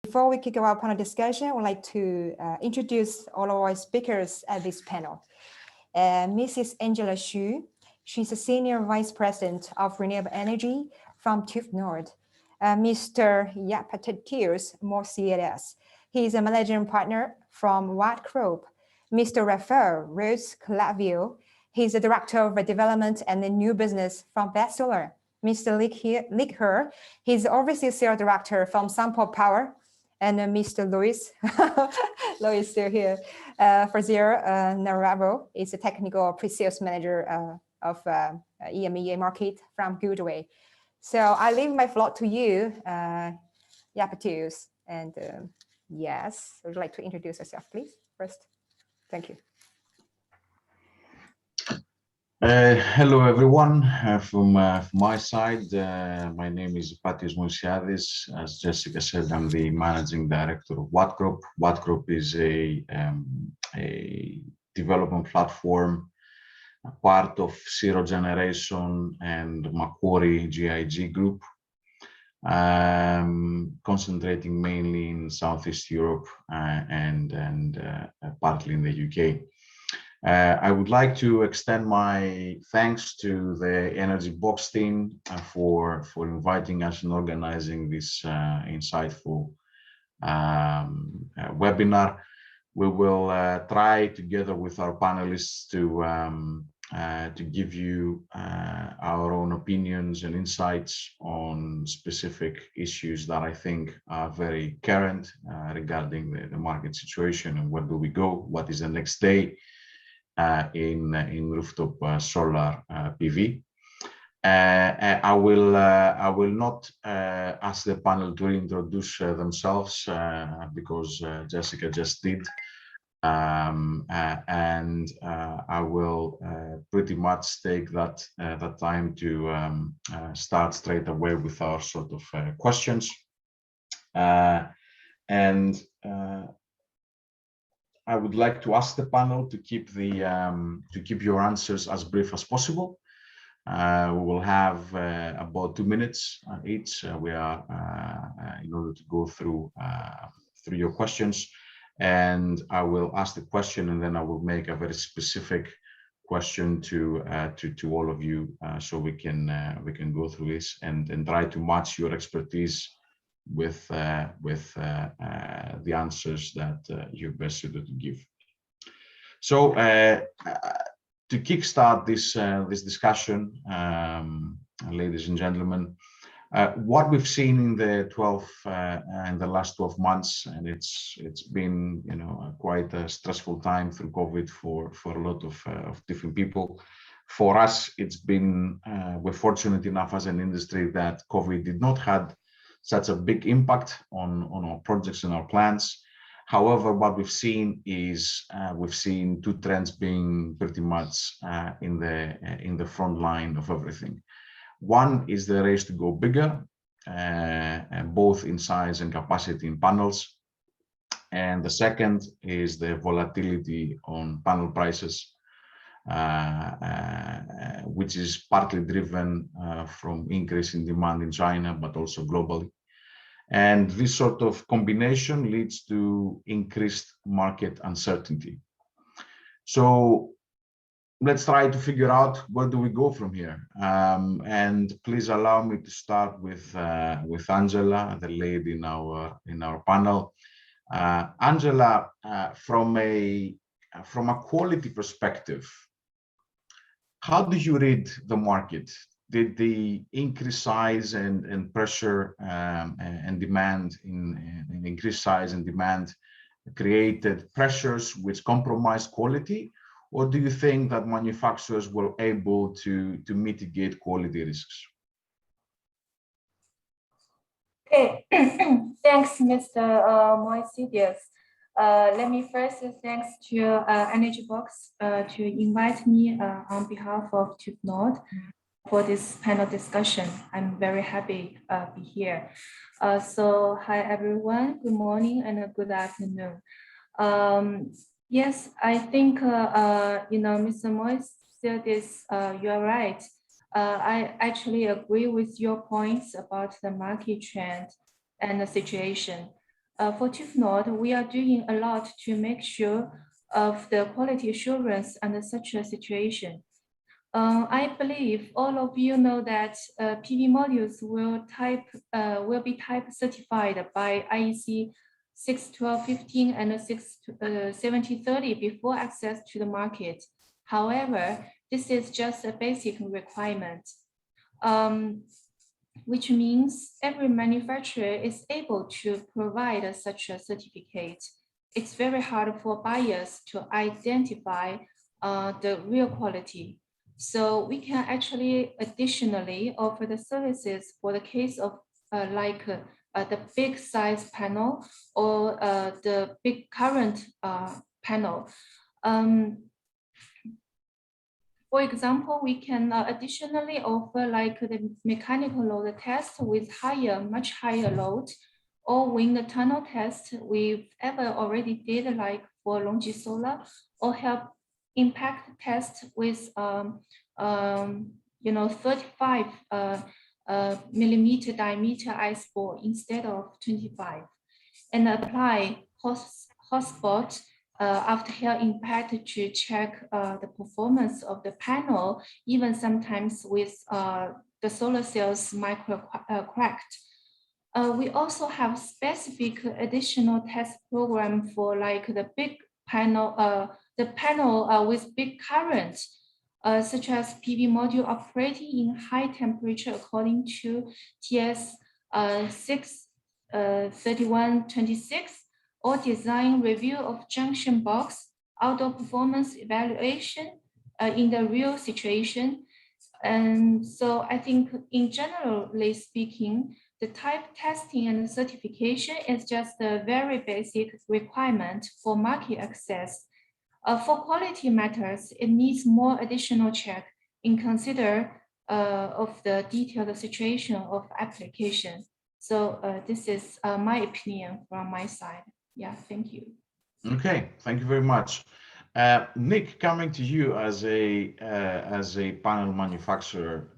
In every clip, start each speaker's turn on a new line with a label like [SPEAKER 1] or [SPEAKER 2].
[SPEAKER 1] Before we kick off our panel discussion, I would like to introduce all our speakers at this panel. Mrs. Angela Xu, she's a Senior Vice President of Renewable Energy from TÜV Nord. Mr. Yapatetius Morciades, he is a Managing Partner from Wattgroup. Mr. Rafael Rose Clavio, he's a Director of Development and New Business from Best Solar. Mr. Lik He, he's Overseas Sales Director from Sampo Power. And Mr. Luis, Luis still here, Frazier Naravo is a Technical Pre-Sales Manager of EMEA Market from Goodway. So I leave my floor to you, Yapatius. And yes, would you like to introduce yourself, please, first? Thank you.
[SPEAKER 2] Hello, everyone. From my side, my name is Yapatius Morciades. As Jessica said, I'm the Managing Director of Wattgroup. Wattgroup is a development platform, a part of Zero Generation and Macquarie GIG Group, concentrating mainly in Southeast Europe and partly in the UK. I would like to extend my thanks to the Energy Box team for inviting us and organizing this insightful webinar. We will try together with our panelists to give you our own opinions and insights on specific issues that I think are very current regarding the market situation and where do we go, what is the next day in rooftop solar PV. I will not ask the panel to introduce themselves because Jessica just did, and I will pretty much take that time to start straight away with our sort of questions. I would like to ask the panel to keep your answers as brief as possible. We will have about 2 minutes each. We are in order to go through your questions, and I will ask the question, and then I will make a very specific question to all of you, so we can go through this and try to match your expertise with the answers that you're best suited to give. So to kickstart this discussion, ladies and gentlemen, what we've seen in the last 12 months, and it's been quite a stressful time through COVID for a lot of different people. For us, it's been we're fortunate enough as an industry that COVID did not have such a big impact on our projects and our plans. However, what we've seen is we've seen two trends being pretty much in the front line of everything. One is the race to go bigger, both in size and capacity in panels, and the second is the volatility on panel prices, which is partly driven from increase in demand in China, but also globally. And this sort of combination leads to increased market uncertainty. So let's try to figure out where do we go from here. And please allow me to start with Angela, the lady in our panel. Angela, from a quality perspective, how do you read the market? Did the increased size and pressure and demand in increased size and demand created pressures which compromised quality, or do you think that manufacturers were able to mitigate quality risks?
[SPEAKER 3] Okay, thanks, Mr. Morciades. Let me first thanks to Energy Box to invite me on behalf of TÜV Nord for this panel discussion. I'm very happy to be here. So hi everyone, good morning and good afternoon. Yes, I think Mr. Morciades, you're right. I actually agree with your points about the market trend and the situation. For TÜV Nord, we are doing a lot to make sure of the quality assurance under such a situation. I believe all of you know that PV modules will be type certified by IEC 61215 and 67030 before access to the market. However, this is just a basic requirement, which means every manufacturer is able to provide such a certificate. It's very hard for buyers to identify the real quality. So we can actually additionally offer the services for the case of the big size panel or the big current panel. For example, we can additionally offer like the mechanical load test with much higher load, or wind tunnel test we've already did like for Longi Solar, or help impact test with 35 millimeter diameter ice ball instead of 25, and apply hotspot after hail impact to check the performance of the panel, even sometimes with the solar cells micro cracked. We also have specific additional test program for like the big panel, with big current, such as PV module operating in high temperature according to TS 63126, or design review of junction box, outdoor performance evaluation in the real situation. And so I think in generally speaking, the type testing and certification is just a very basic requirement for market access. For quality matters, it needs more additional check in consider of the detailed situation of application. So this is my opinion from my side. Yeah, thank you.
[SPEAKER 2] Okay, thank you very much. Nick, coming to you as a panel manufacturer,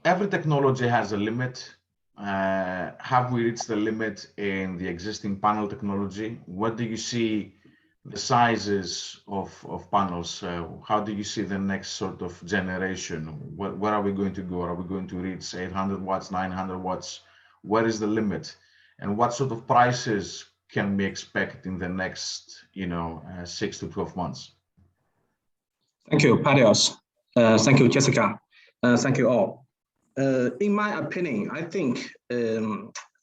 [SPEAKER 2] every technology has a limit. Have we reached the limit in the existing panel technology? What do you see the sizes of panels? How do you see the next sort of generation? Where are we going to go? Are we going to reach 800 watts, 900 watts? Where is the limit? And what sort of prices can we expect in the next, 6 to 12 months?
[SPEAKER 4] Thank you, Padios. Thank you, Jessica. Thank you all. In my opinion, I think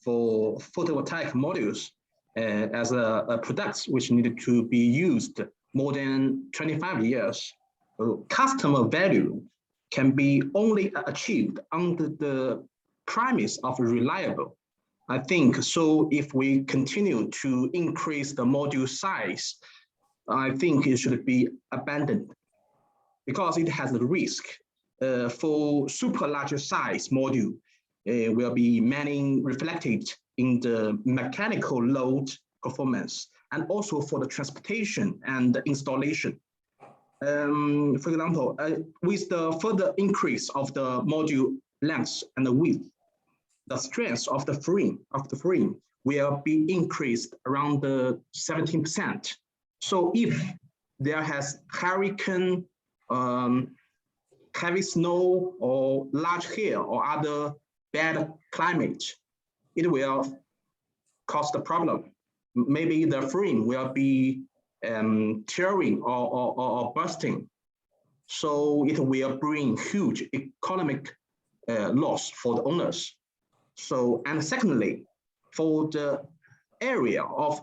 [SPEAKER 4] for photovoltaic modules as a product which needed to be used more than 25 years, customer value can be only achieved under the premise of reliable. I think so. If we continue to increase the module size, I think it should be abandoned because it has a risk. For super larger size module, will be mainly reflected in the mechanical load performance and also for the transportation and the installation. For example, with the further increase of the module length and the width, the strength of the frame will be increased around 17%. So if there has hurricane, heavy snow, or large hail, or other bad climate, it will cause the problem. Maybe the frame will be tearing or bursting. So it will bring huge economic loss for the owners. So, and secondly, for the area of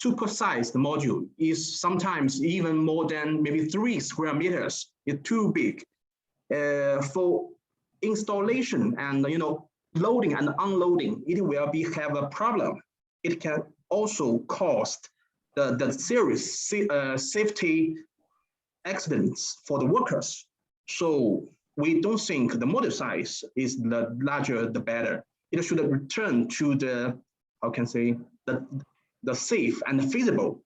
[SPEAKER 4] super-sized module is sometimes even more than maybe 3 square meters. It's too big. For installation and loading and unloading, it will have a problem. It can also cause the serious safety accidents for the workers. So we don't think the module size is the larger the better. It should return to the, how can I say, the safe and feasible,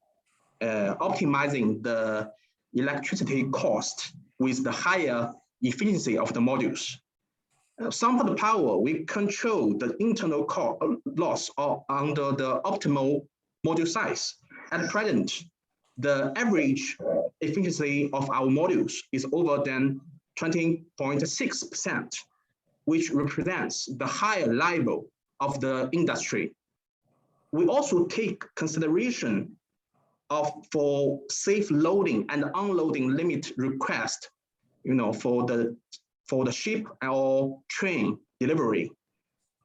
[SPEAKER 4] optimizing the electricity cost with the higher efficiency of the modules. some of the power, we control the internal loss under the optimal module size. At present, the average efficiency of our modules is over than 20.6%, which represents the higher level of the industry. We also take consideration for safe loading and unloading limit request, for the ship or train delivery.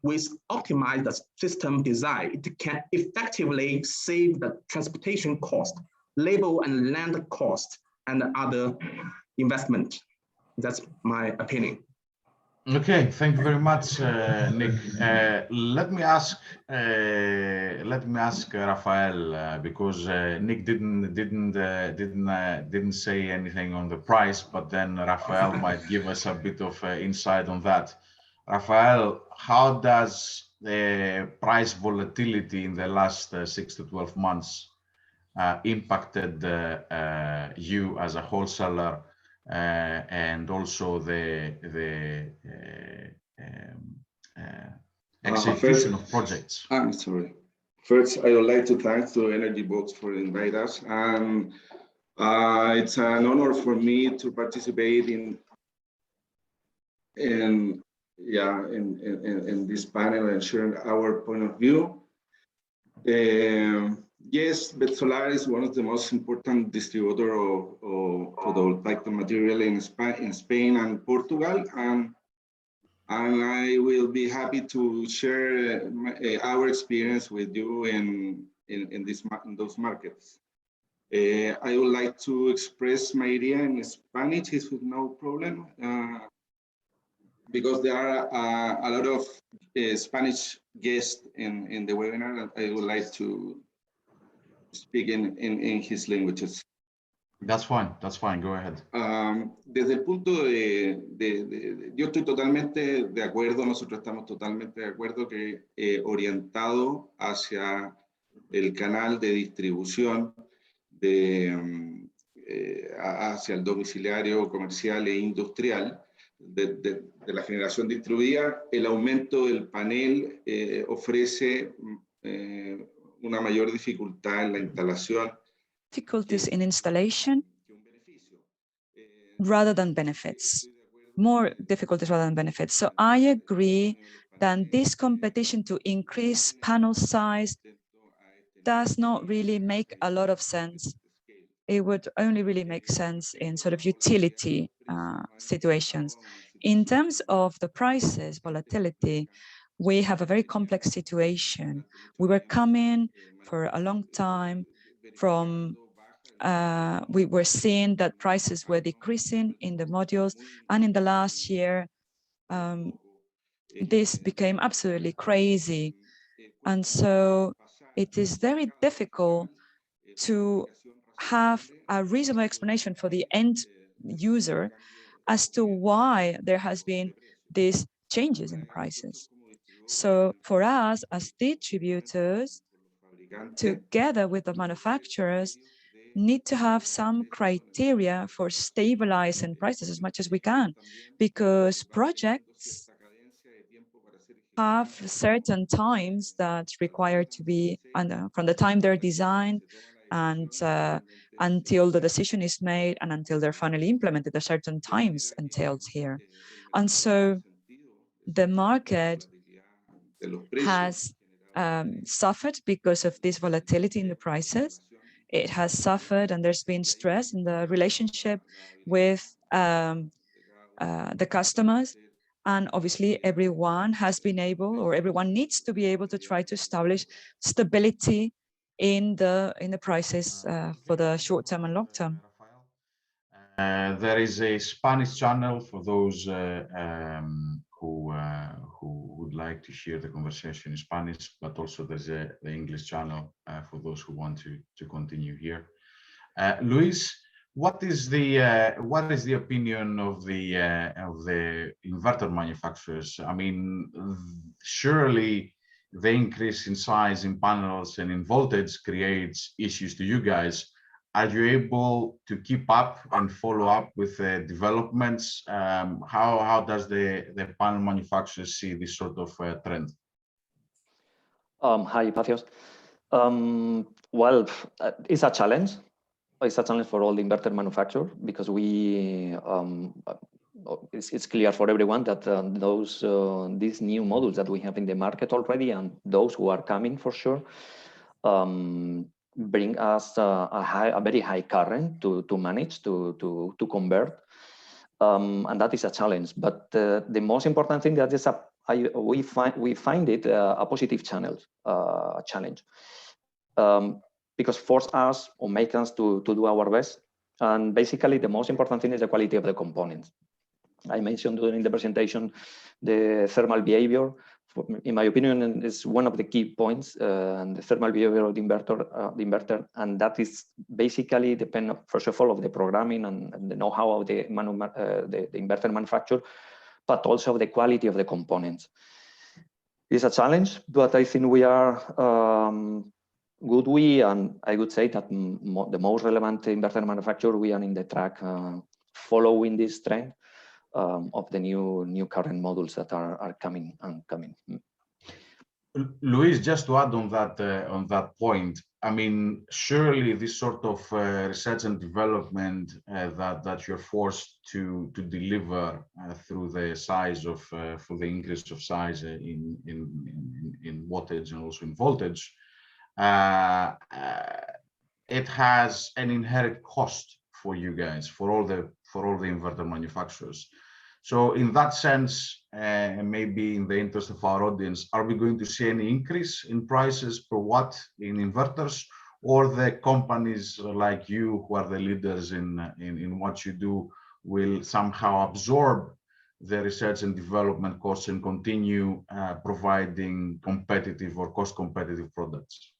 [SPEAKER 4] With optimized system design, it can effectively save the transportation cost, labor and land cost, and other investment. That's my opinion.
[SPEAKER 2] Okay, thank you very much, Nick. Let me ask Rafael, because Nick didn't say anything on the price, but then Rafael might give us a bit of insight on that. Rafael, how does the price volatility in the last 6 to 12 months impacted you as a wholesaler? And also the execution of projects.
[SPEAKER 5] I'm sorry. First, I would like to thank to Energy Box for inviting us, and it's an honor for me to participate in this panel and sharing our point of view. Yes, but solar is one of the most important distributor of photovoltaic material in Spain and Portugal, and I will be happy to share our experience with you in those markets. I would like to express my idea in Spanish, if with no problem, because there are a lot of Spanish guests in the webinar. I would like to speak in his languages.
[SPEAKER 2] That's fine, go ahead.
[SPEAKER 5] Desde el punto yo estoy totalmente de acuerdo, nosotros estamos totalmente de acuerdo que orientado hacia el canal de distribución hacia el domiciliario, comercial e industrial, de la generación distribuida, el aumento del panel ofrece una mayor dificultad en la instalación.
[SPEAKER 6] Difficulties in installation rather than benefits, more difficulties rather than benefits. So I agree that this competition to increase panel size does not really make a lot of sense. It would only really make sense in sort of utility situations. In terms of the prices, volatility, we have a very complex situation. We were coming for a long time from, we were seeing that prices were decreasing in the modules, and in the last year, this became absolutely crazy. And so it is very difficult to have a reasonable explanation for the end user as to why there has been these changes in the prices. So for us as distributors, together with the manufacturers, need to have some criteria for stabilizing prices as much as we can, because projects have certain times that require to be, from the time they're designed and until the decision is made and until they're finally implemented, there are certain times entailed here. And so the market has suffered because of this volatility in the prices. It has suffered, and there's been stress in the relationship with the customers. And obviously everyone has been able, or everyone needs to be able to try to establish stability in the prices for the short term and long term.
[SPEAKER 2] There is a Spanish channel for those who would like to hear the conversation in Spanish, but also there's the English channel for those who want to continue here. Luis, what is the opinion of the inverter manufacturers? I mean, surely the increase in size in panels and in voltage creates issues to you guys, are you able to keep up and follow up with developments? How does the panel manufacturers see this sort of trend?
[SPEAKER 7] Hi, Patrios. Well, it's a challenge. It's a challenge for all the inverter manufacturers because it's clear for everyone that these new models that we have in the market already and those who are coming for sure bring us a very high current to manage to convert, and that is a challenge. But the most important thing that is we find it a positive challenge, because force us or make us to do our best. And basically, the most important thing is the quality of the components. I mentioned during the presentation the thermal behavior. In my opinion, is one of the key points, and the thermal behavior of the inverter, and that is basically depend first of all of the programming and the know-how of the inverter manufacturer, but also of the quality of the components. It's a challenge, but I think we are good. And I would say that the most relevant inverter manufacturer, we are in the track following this trend of the new current models that are coming.
[SPEAKER 2] Luis, just to add on that point, I mean, surely this sort of research and development that you're forced to deliver through the size of for the increase of size in wattage and also in voltage, it has an inherent cost for you guys, for all the inverter manufacturers. So in that sense, maybe in the interest of our audience, are we going to see any increase in prices per watt in inverters, or the companies like you who are the leaders in what you do will somehow absorb the research and development costs and continue providing competitive or cost competitive products?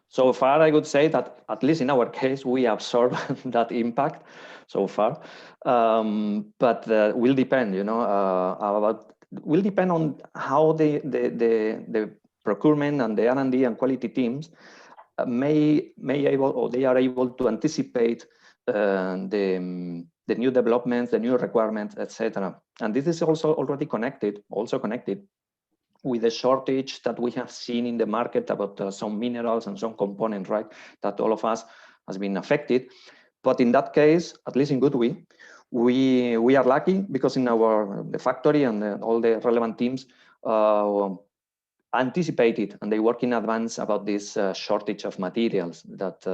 [SPEAKER 7] So far, I would say that at least in our case, we absorb that impact so far, but will depend, will depend on how the procurement and the R&D and quality teams they are able to anticipate the new developments, the new requirements, etc. And this is also already connected with the shortage that we have seen in the market about some minerals and some components, right? That all of us has been affected. But in that case, at least in Goodwe, we are lucky because in the factory and all the relevant teams anticipated and they work in advance about this shortage of materials that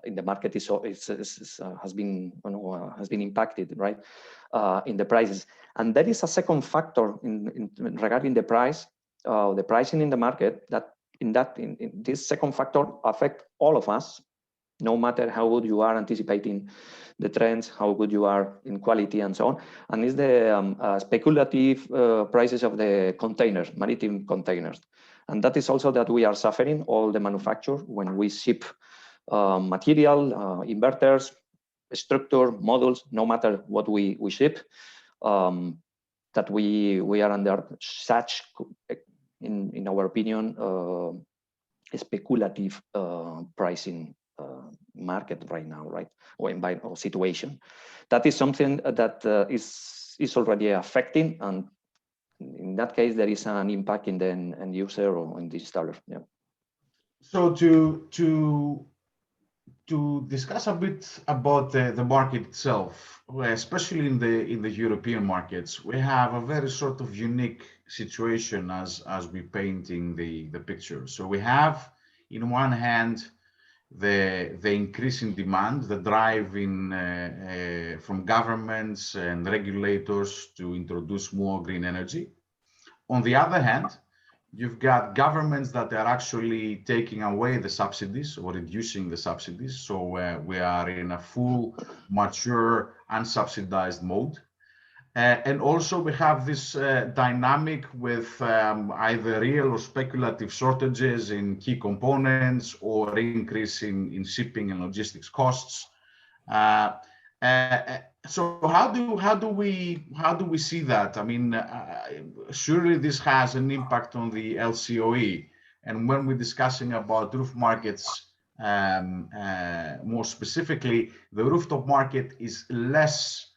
[SPEAKER 7] in the market has been impacted, right, in the prices. And there is a second factor regarding the price, the pricing in the market, that in this second factor affect all of us, no matter how good you are anticipating the trends, how good you are in quality and so on. And it's the speculative prices of the containers, maritime containers. And that is also that we are suffering, all the manufacturers, when we ship material, inverters, structure, models, no matter what we ship, that we are under such, in our opinion, speculative pricing market right now, right? Or situation. That is something that is already affecting, and in that case, there is an impact in the end user or in the installer. Yeah.
[SPEAKER 2] So to discuss a bit about the market itself, especially in the European markets, we have a very sort of unique situation as we painting the picture. So we have, in one hand, the increase in demand, the drive from governments and regulators to introduce more green energy. On the other hand, you've got governments that are actually taking away the subsidies or reducing the subsidies. So we are in a full, mature, unsubsidized mode. And also we have this dynamic with either real or speculative shortages in key components or increase in shipping and logistics costs. So how do we see that? I mean, surely this has an impact on the LCOE. And when we're discussing about roof markets, more specifically, the rooftop market is less,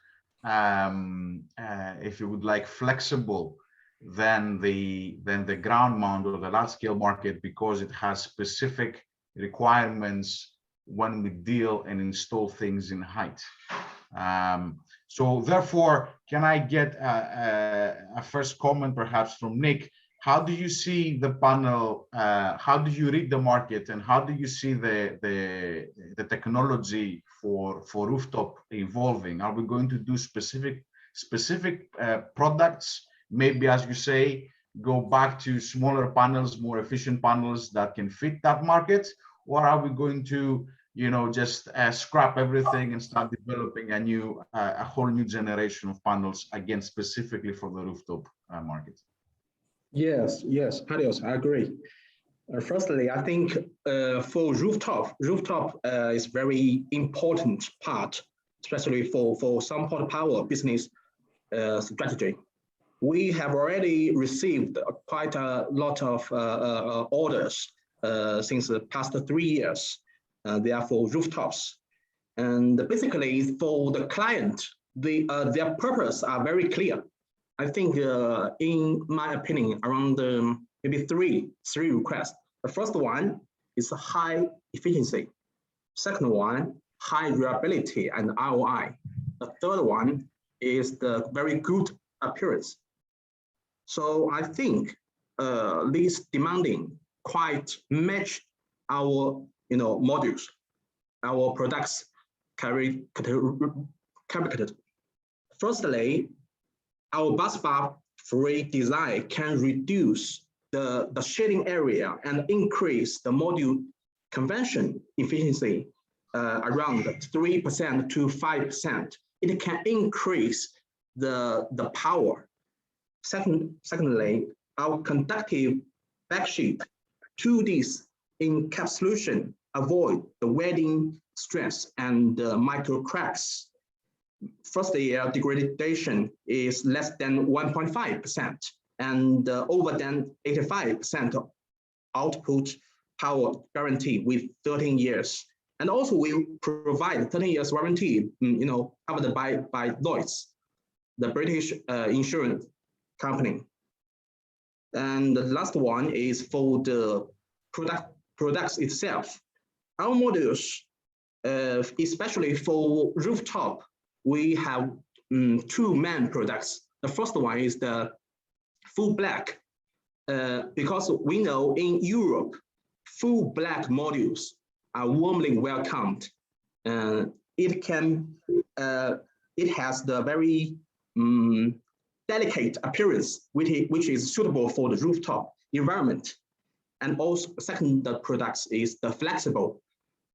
[SPEAKER 2] if you would like, flexible than the ground mount or the large scale market, because it has specific requirements when we deal and install things in height. So therefore, can I get a first comment perhaps from Nick? How do you see the panel? How do you read the market, and how do you see the technology for rooftop evolving? Are we going to do specific products? Maybe, as you say, go back to smaller panels, more efficient panels that can fit that market, or are we going to, you know, just scrap everything and start developing a whole new generation of panels, again, specifically for the rooftop market?
[SPEAKER 4] Yes, Padios, I agree. Firstly, I think for rooftop is very important part, especially for some power business strategy. We have already received quite a lot of orders since the past 3 years. They are for rooftops, and basically for the client, their purpose are very clear. I think, in my opinion, around maybe three requests. The first one is high efficiency. Second one, high reliability and ROI. The third one is the very good appearance. So I think these demanding quite match our modules, our products carry. Firstly, our busbar free design can reduce the shading area and increase the module convention efficiency around 3% to 5%. It can increase the power. Secondly, our conductive backsheet 2Ds encapsulation avoid the welding stress and micro cracks. First year degradation is less than 1.5% and over than 85% output power guarantee with 13 years. And also we provide 13 years warranty, covered by Lloyd's, the British insurance company. And the last one is for the products itself. Our modules, especially for rooftop, we have two main products. The first one is the full black, because we know in Europe, full black modules are warmly welcomed. It has the very delicate appearance, which is suitable for the rooftop environment. And also, second products is the flexible.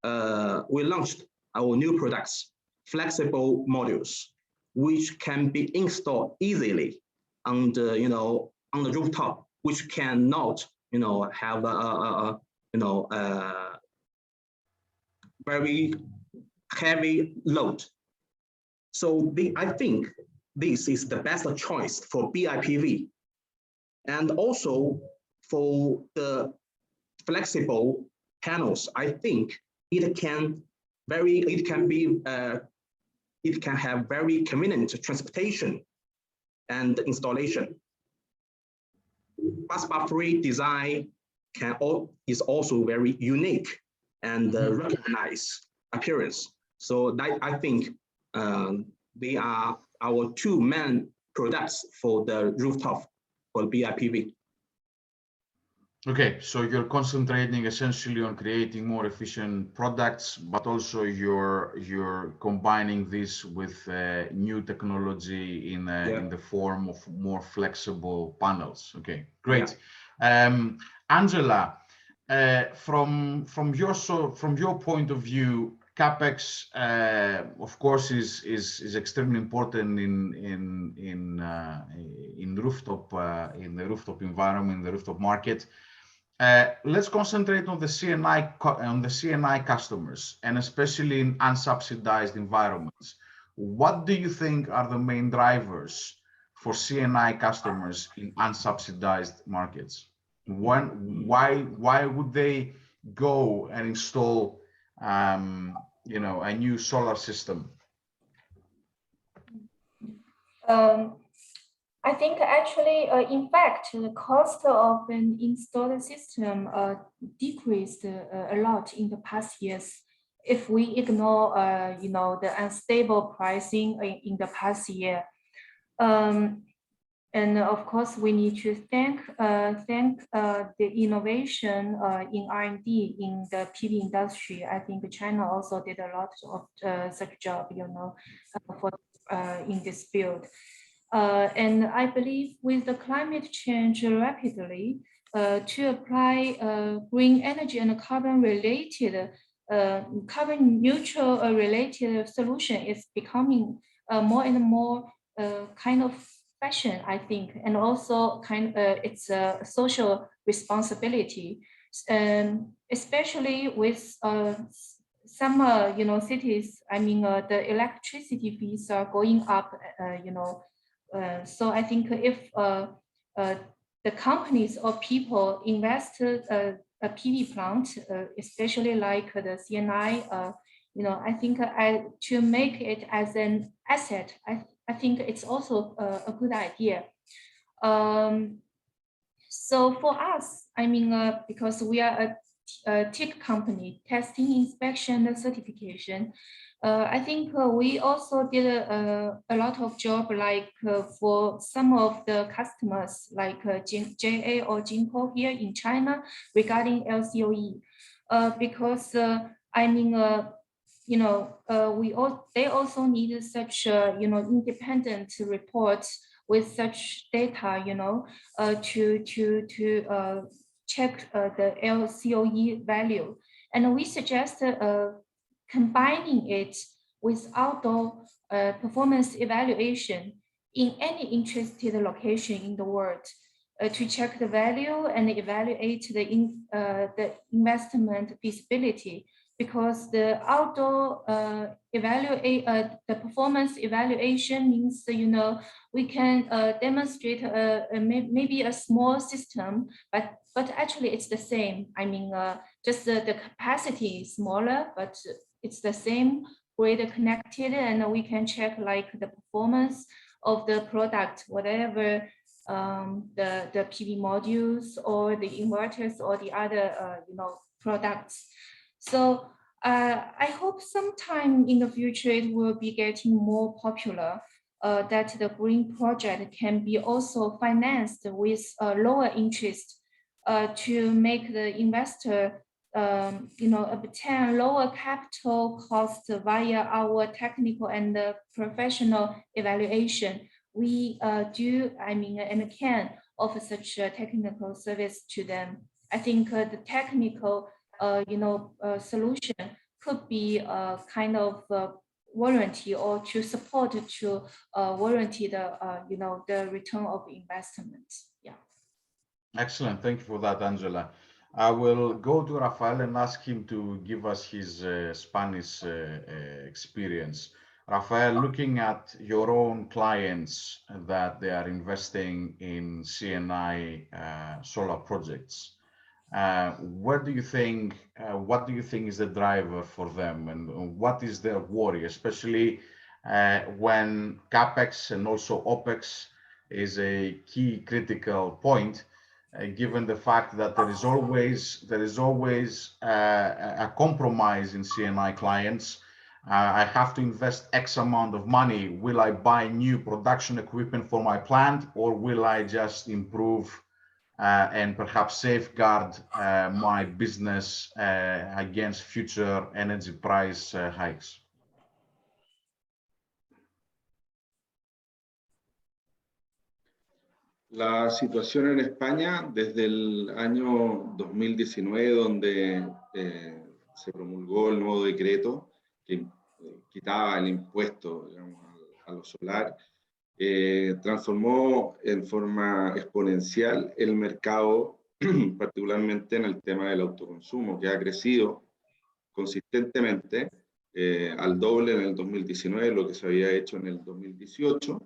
[SPEAKER 4] We launched our new products, flexible modules, which can be installed easily on the rooftop, which cannot have a very heavy load. So I think this is the best choice for BIPV. And also for the flexible panels, I think it can have very convenient transportation and installation. Busbar-free design is also very unique and recognized appearance. So I think they are our two main products for the rooftop for BIPV.
[SPEAKER 2] Okay, so you're concentrating essentially on creating more efficient products, but also you're combining this with new technology in the form of more flexible panels. Okay, great. Yeah. Angela, from your point of view, CapEx, of course, is extremely important in rooftop in the rooftop environment, in the rooftop market. Let's concentrate on the CNI customers, and especially in unsubsidized environments. What do you think are the main drivers for CNI customers in unsubsidized markets? Why would they go and install, you know, a new solar system?
[SPEAKER 3] I think actually, in fact, the cost of an installed system decreased a lot in the past years. If we ignore, you know, the unstable pricing in the past year. And of course, we need to thank the innovation in R&D in the PV industry. I think China also did a lot of such job, you know, for in this field. And I believe with the climate change rapidly, to apply green energy and carbon related, carbon neutral related solution is becoming more and more kind of fashion, I think, and also it's a social responsibility, especially with some you know, cities. I mean, the electricity fees are going up, you know. So I think if the companies or people invest a PV plant, especially like the CNI, you know, I think to make it as an asset, I think it's also a good idea. So for us, I mean, because we are a TIC company, testing, inspection, and certification, I think we also did a lot of job, like for some of the customers, like JA or Jinko here in China, regarding LCOE, because I mean, you know, they also need such you know, independent reports with such data, you know, to check the LCOE value, and we suggest combining it with outdoor performance evaluation in any interested location in the world to check the value and evaluate the investment feasibility. Because the outdoor the performance evaluation means, you know, we can demonstrate maybe a small system, but actually it's the same. I mean, just the capacity is smaller, but it's the same grid connected, and we can check like the performance of the product, whatever the PV modules or the inverters or the other you know, products. So I hope sometime in the future it will be getting more popular, that the green project can be also financed with lower interest to make the investor you know, obtain lower capital cost via our technical and professional evaluation. We do, I mean, and can offer such a technical service to them. I think the technical you know, solution could be a kind of warranty, or to support to warranty the you know, the return of investment. Yeah.
[SPEAKER 2] Excellent. Thank you for that, Angela. I will go to Rafael and ask him to give us his Spanish experience. Rafael, looking at your own clients that they are investing in CNI solar projects, what do you think is the driver for them, and what is their worry, especially when CapEx and also OpEx is a key critical point, given the fact that there is always a compromise in CNI clients. I have to invest X amount of money. Will I buy new production equipment for my plant, or will I just improve and perhaps safeguard my business against future energy price hikes?
[SPEAKER 5] La situación en España desde el año 2019, donde se promulgó el nuevo decreto que quitaba el impuesto, digamos, a lo solar, transformó en forma exponencial el mercado, particularmente en el tema del autoconsumo, que ha crecido consistentemente al doble en el 2019, lo que se había hecho en el 2018,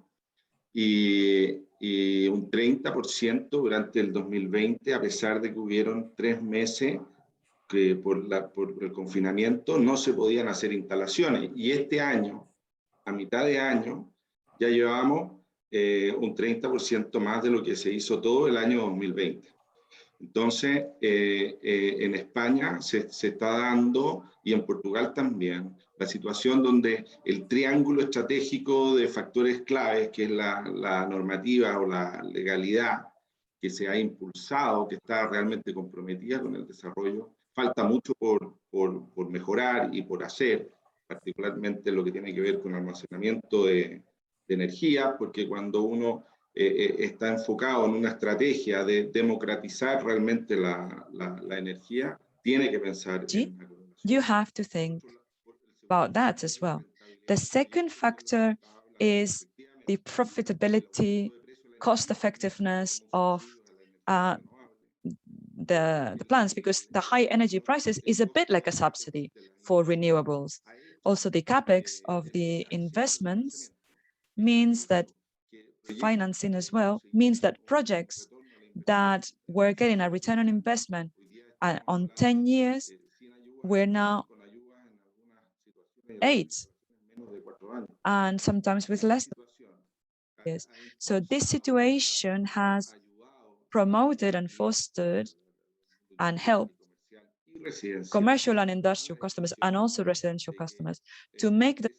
[SPEAKER 5] y un 30% durante el 2020, a pesar de que hubieron 3 meses que por el confinamiento no se podían hacer instalaciones. Y este año, a mitad de año, ya llevamos un 30% más de lo que se hizo todo el año 2020. Entonces, en España se está dando, y en Portugal también, la situación donde el triángulo estratégico de factores claves, que es la normativa o la legalidad que se ha impulsado, que está realmente comprometida con el desarrollo, falta mucho por mejorar y por hacer, particularmente lo que tiene que ver con almacenamiento de energía, porque cuando uno está enfocado en una estrategia de democratizar realmente la energía, tiene que pensar en la
[SPEAKER 6] you have to think about that as well. The second factor is the profitability, cost effectiveness of the plants, because the high energy prices is a bit like a subsidy for renewables. Also, the capex of the investments means that financing as well means that projects that were getting a return on investment on 10 years, we're now 8, and sometimes with less years. So this situation has promoted and fostered and helped commercial and industrial customers and also residential customers to make that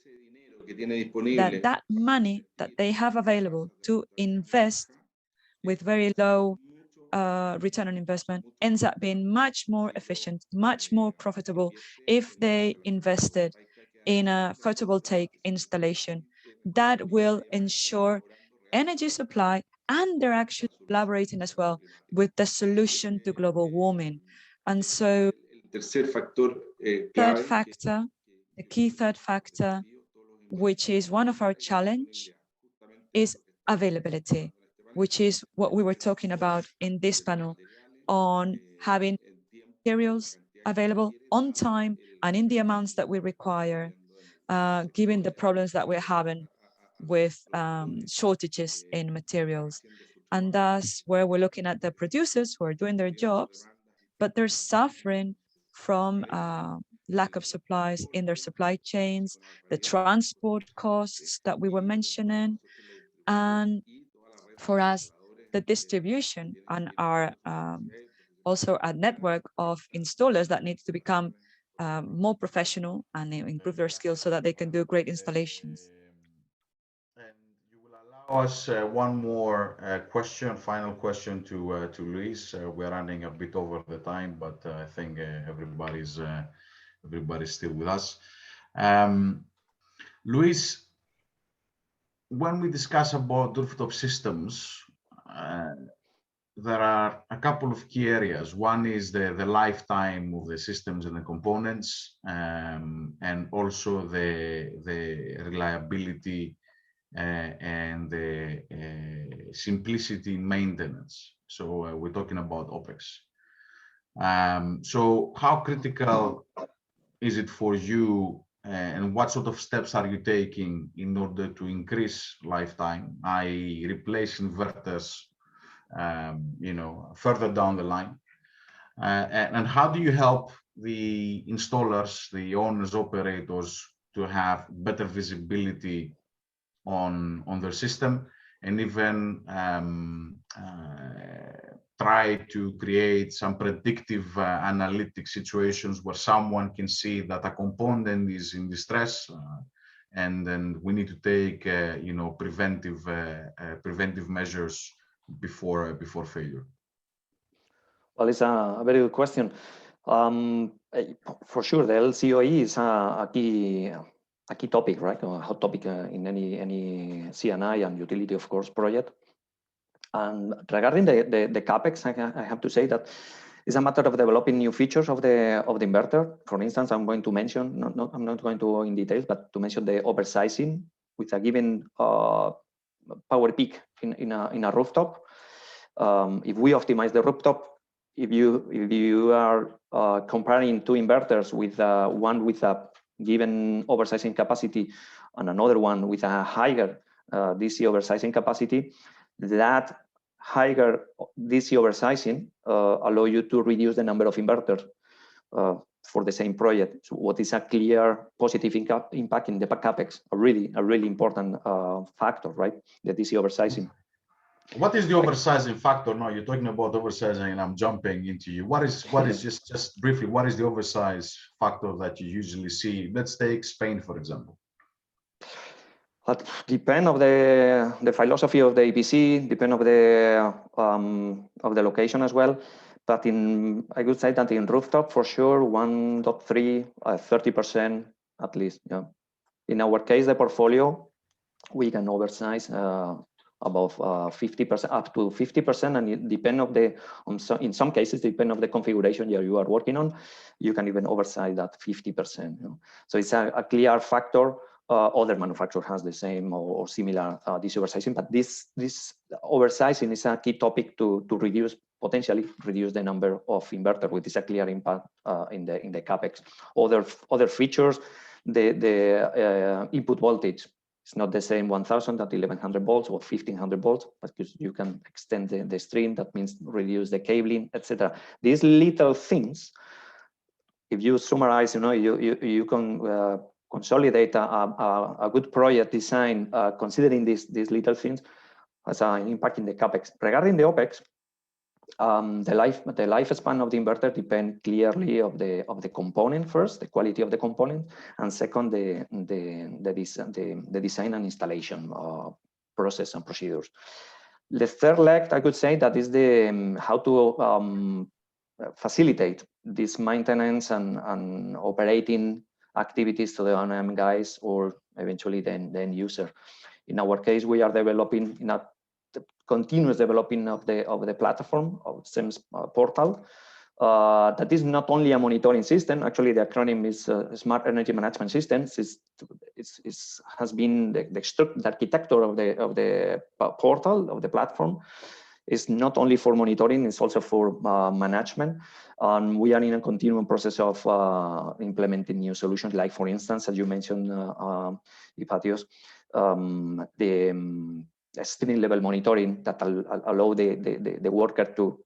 [SPEAKER 6] money that they have available to invest with very low return on investment ends up being much more efficient, much more profitable if they invested in a photovoltaic installation that will ensure energy supply, and they're actually collaborating as well with the solution to global warming. And so third factor, the key third factor, which is one of our challenge, is availability, which is what we were talking about in this panel on having materials available on time and in the amounts that we require, given the problems that we're having with shortages in materials. And thus where we're looking at the producers who are doing their jobs, but they're suffering from lack of supplies in their supply chains, the transport costs that we were mentioning, and for us, the distribution and our also a network of installers that needs to become more professional and improve their skills so that they can do great installations.
[SPEAKER 2] And you will allow us one more question, final question to Luis. We're running a bit over the time, but I think everybody's still with us. Luis, when we discuss about rooftop systems, there are a couple of key areas. One is the lifetime of the systems and the components, and also the reliability and the simplicity in maintenance. So we're talking about OpEx. So how critical is it for you, and what sort of steps are you taking in order to increase lifetime, i.e. replace inverters further down the line? And how do you help the installers, the owners, operators to have better visibility on their system, and even try to create some predictive analytic situations where someone can see that a component is in distress, and then we need to take preventive measures before failure?
[SPEAKER 7] Well, it's a very good question. For sure, the LCOE is a key topic, right? A hot topic in any CNI and utility, of course, project. And regarding the capex, I have to say that it's a matter of developing new features of the inverter. For instance, I'm going to mention, I'm not going to go in details, but to mention the oversizing with a given power peak in a rooftop. If we optimize the rooftop, if you are comparing two inverters with one with a given oversizing capacity and another one with a higher DC oversizing capacity, that higher DC oversizing allow you to reduce the number of inverters. for the same project. So what is a clear positive impact in the capex? A really important factor, right? That is the oversizing.
[SPEAKER 2] What is the oversizing factor? No, you're talking about oversizing, and I'm jumping into you. What is just briefly? What is the oversize factor that you usually see? Let's take Spain, for example.
[SPEAKER 7] Depend of the philosophy of the EPC, depend of the location as well. But I would say that in rooftop for sure 1.3, 30% at least. Yeah. In our case, the portfolio we can oversize above 50%, up to 50%, and it depend of in some cases depend of the configuration you are working on. You can even oversize that 50%. You know? So it's a clear factor. Other manufacturer has the same or similar this oversizing, but this oversizing is a key topic to potentially reduce the number of inverter, which is a clear impact in the capex. Other features, the input voltage. It's not the same 1000 at 1100 volts or 1500 volts, because you can extend the stream. That means reduce the cabling, etc. These little things, if you summarize, you know, you can consolidate a good project design considering these little things as an impact in the capex. Regarding the opex, the lifespan of the inverter depends clearly of the component first, the quality of the component, and second the design and installation process and procedures. The third leg, I could say, that is the how to facilitate this maintenance and operating activities to the O&M guys or eventually the end user. In our case, we are developing in a continuous developing of the platform of SEMS portal. That is not only a monitoring system. Actually, the acronym is Smart Energy Management Systems. Has been the architecture of the portal of the platform. It's not only for monitoring; it's also for management. We are in a continuing process of implementing new solutions, like, for instance, as you mentioned, Ipatios, the stream level monitoring that allow the worker to,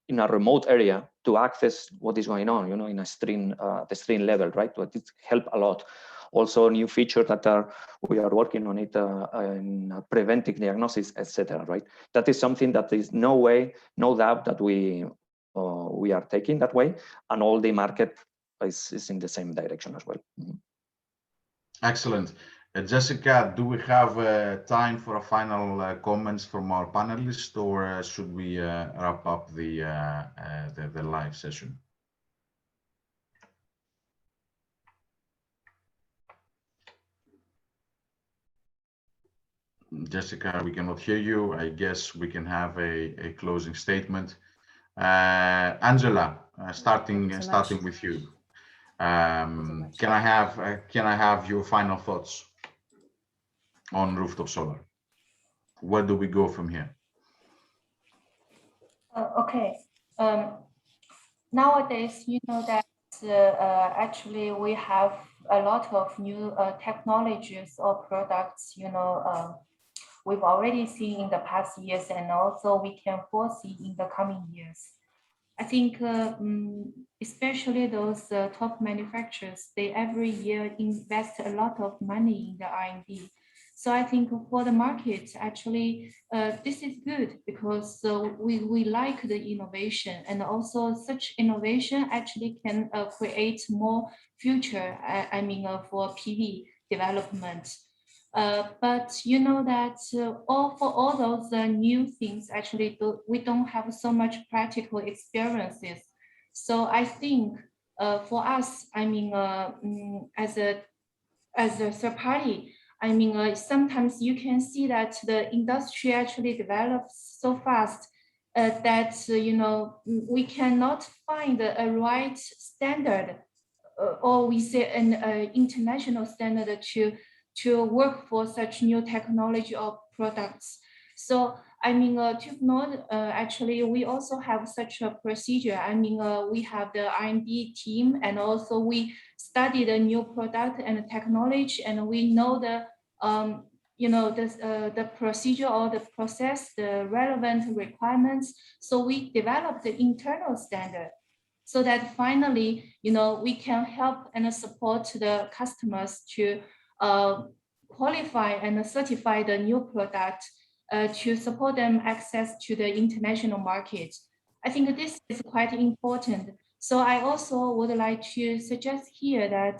[SPEAKER 7] in a remote area, to access what is going on, you know, in a stream, the stream level, right? But it help a lot. Also, new features that we are working on it in preventive diagnosis, etc. Right? That is something that is no doubt that we are taking that way, and all the market is in the same direction as well. Mm-hmm.
[SPEAKER 2] Excellent. Jessica, do we have time for a final comments from our panelists, or should we wrap up the live session? Jessica, we cannot hear you. I guess we can have a closing statement. Angela, starting with you. Can I have your final thoughts on rooftop solar? Where do we go from here?
[SPEAKER 3] Okay. Nowadays, you know that actually we have a lot of new technologies or products, you know, we've already seen in the past years, and also we can foresee in the coming years. I think especially those top manufacturers, they every year invest a lot of money in the R&D. So I think for the market, actually, this is good, because we like the innovation, and also such innovation actually can create more future, for PV development. But you know that for all those new things, actually, we don't have so much practical experiences. So I think for us, as a third party, sometimes you can see that the industry actually develops so fast that we cannot find a right standard, or we say an international standard to work for such new technology or products. So actually, we also have such a procedure. We have the R&D team, and also we study the new product and technology, and we know the procedure or the process, the relevant requirements. So we develop the internal standard. so that finally, we can help and support the customers to qualify and certify the new product to support them access to the international market. I think this is quite important. So I also would like to suggest here that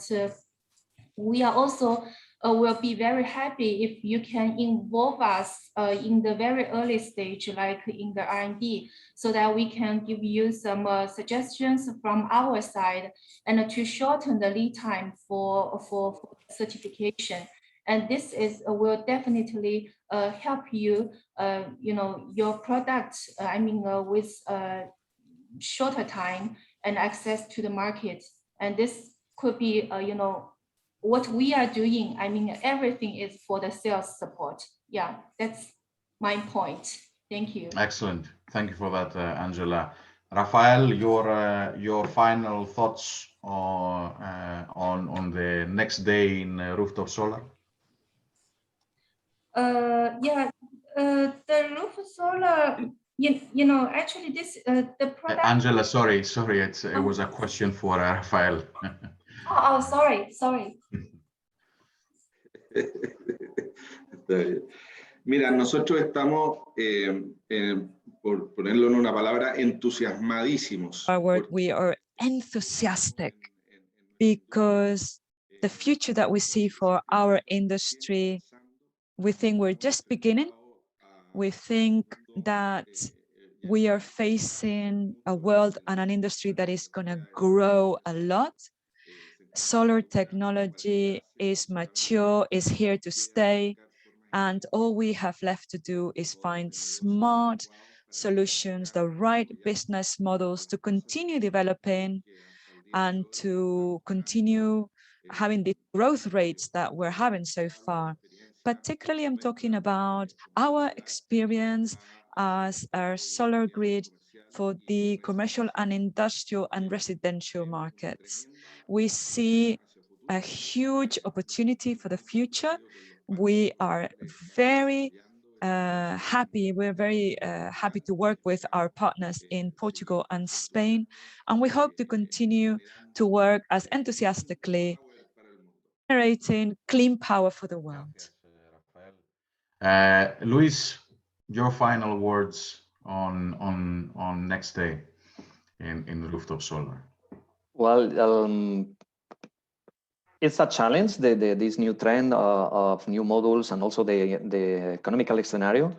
[SPEAKER 3] we are also will be very happy if you can involve us in the very early stage, like in the R&D, so that we can give you some suggestions from our side and to shorten the lead time for certification. And this is will definitely help you, your product, with shorter time and access to the market. And this could be, what we are doing. I mean, everything is for the sales support. Yeah, that's my point. Thank you.
[SPEAKER 2] Excellent. Thank you for that, Angela. Rafael, your final thoughts on the next day in rooftop solar?
[SPEAKER 3] Yeah, the rooftop solar. Actually, this the product.
[SPEAKER 2] Angela, sorry, it was a question for Rafael.
[SPEAKER 3] Oh, sorry.
[SPEAKER 5] Mira, nosotros estamos, por ponerlo en una palabra, entusiasmadísimos.
[SPEAKER 6] We are enthusiastic because the future that we see for our industry, we think we're just beginning. We think that we are facing a world and an industry that is going to grow a lot. Solar technology is mature, is here to stay, and all we have left to do is find smart solutions, the right business models to continue developing and to continue having the growth rates that we're having so far. Particularly, I'm talking about our experience as a solar grid for the commercial and industrial and residential markets. We see a huge opportunity for the future. We are very happy. We're very happy to work with our partners in Portugal and Spain, and we hope to continue to work as enthusiastically generating clean power for the world.
[SPEAKER 2] Luis, your final words on next day in rooftop solar.
[SPEAKER 7] Well, it's a challenge, this new trend of new modules and also the economical scenario.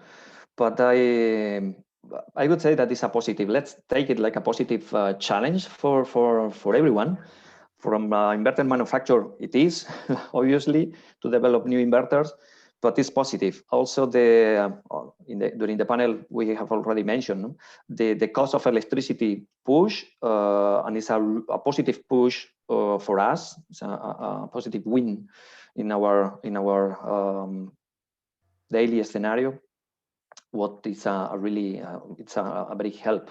[SPEAKER 7] But I would say that it's a positive. Let's take it like a positive challenge for everyone. From inverter manufacturer, it is obviously to develop new inverters, but it's positive. Also, during the panel we have already mentioned the cost of electricity push, and it's a positive push for us. It's a positive win in our daily scenario. What is a really it's a very help.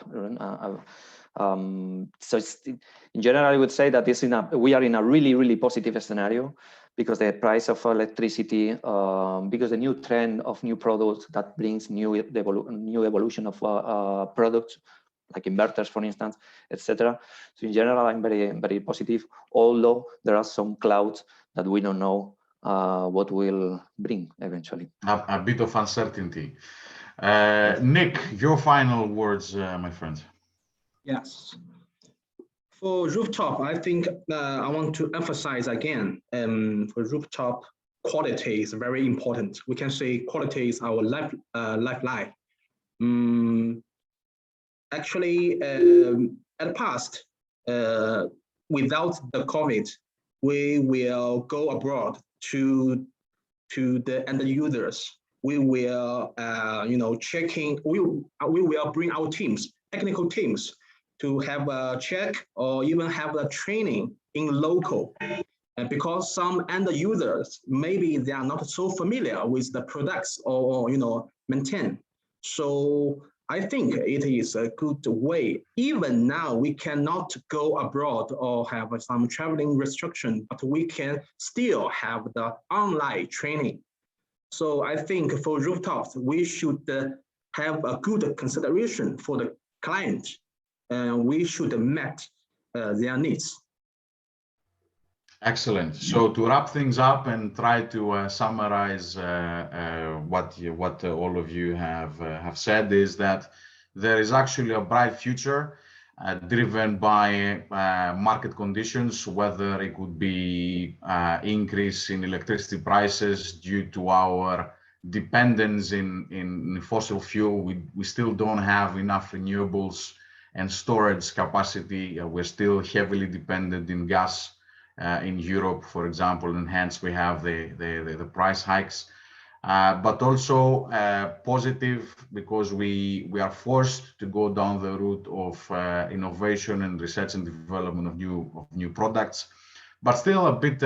[SPEAKER 7] So in general, I would say that we are in a really positive scenario because the price of electricity, because the new trend of new products that brings new evolution of products like inverters, for instance, etc. So in general, I'm very positive. Although there are some clouds that we don't know what will bring eventually.
[SPEAKER 2] A bit of uncertainty. Nick, your final words, my friend.
[SPEAKER 4] Yes. For rooftop, I think I want to emphasize again, for rooftop, quality is very important. We can say quality is our lifeline. Actually, at the past, without the COVID, we will go abroad to the end users. We will, we will bring our teams, technical teams, to have a check or even have a training in local. And because some end users, maybe they are not so familiar with the products or maintain. So I think it is a good way. Even now, we cannot go abroad or have some traveling restriction, but we can still have the online training. So I think for rooftops, we should have a good consideration for the client. And we should match their needs.
[SPEAKER 2] Excellent. So to wrap things up and try to summarize what all of you have said is that there is actually a bright future driven by market conditions, whether it could be increase in electricity prices due to our dependence in fossil fuel. We still don't have enough renewables and storage capacity. We're still heavily dependent in gas in Europe, for example, and hence we have the price hikes. But also positive because we are forced to go down the route of innovation and research and development of new products, but still a bit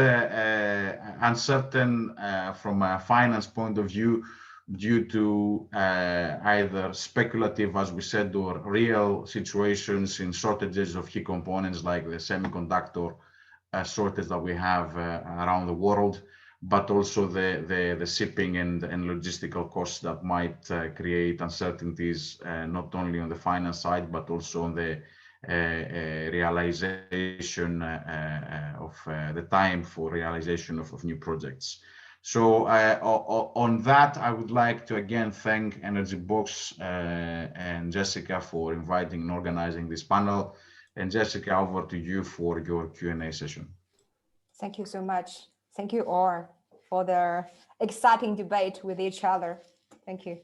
[SPEAKER 2] uncertain from a finance point of view due to either speculative, as we said, or real situations in shortages of key components like the semiconductor shortage that we have around the world, but also the shipping and logistical costs that might create uncertainties, not only on the finance side, but also on the realization of the time for realization of new projects. So on that, I would like to again thank Energy Box and Jessica for inviting and organizing this panel. And Jessica, over to you for your Q&A session.
[SPEAKER 1] Thank you so much. Thank you all for the exciting debate with each other. Thank you.